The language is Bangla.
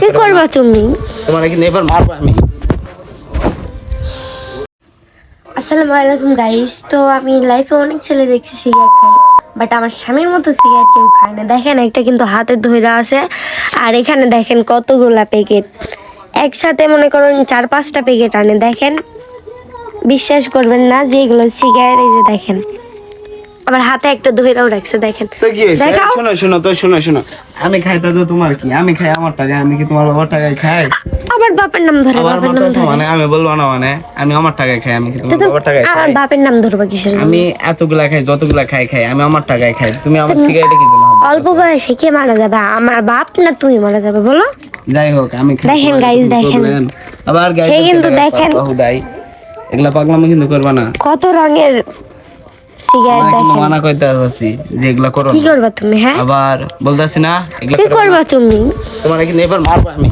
কি করবা তুমি? তোমার কি নেবার মারবো আমি। আসসালামু আলাইকুম গাইস। তো আমি লাইফে অনেক ছেলে দেখছি সিগারেট খাই, বাট আমার স্বামীর মতো সিগারেট কেউ খায় না। দেখেন একটা কিন্তু হাতে ধরে আছে, আর এখানে দেখেন কতগুলা প্যাকেট, একসাথে মনে করেন 4-5টা প্যাকেট আনে। দেখেন, বিশ্বাস করবেন না যে এগুলো সিগারেট। এই যে দেখেন, আবার হাতে একটা ধরেও রাখছে। দেখেন, তো কি হয়েছে? দেখাও। শোনো আমি খাই তো তোমার কি? আমি খাই আমার টাকায়, আমি কি তোমার বাবার টাকায় খাই? আবার বাপের নাম ধরে, আমার বাপের মত নাম আছে ধরে। মানে আমি বলবো না, মানে আমি আমার টাকায় খাই, আমি কি তোমার বাবার টাকায় আমার খাই? বাপের নাম ধরবা কিসের জন্য? আমি এতগুলা খাই, যতগুলা খাই আমি আমার টাকায় খাই। তুমি আমার সিগারেটে কি দিলে? অল্প বয়সে কে মারা যাবে? আমার বাপ না তুমি মারা যাবে বলো? যাই হোক, আমি খাই। দেখেন guys, দেখেন। আবার গাইস সে কিন্তু দেখেন এগুলা পাগলামি কিন্তু করবা না। কত রঙের সিগারেট আমি কিন্তু দেখেন। মানা করতে আছি যে এগুলা করো কি না। করবা তুমি? হ্যাঁ, আবার বলতাছি না এগুলা কি করবা না। করবা তুমি? তোমার কি নেবার মারবো আমি।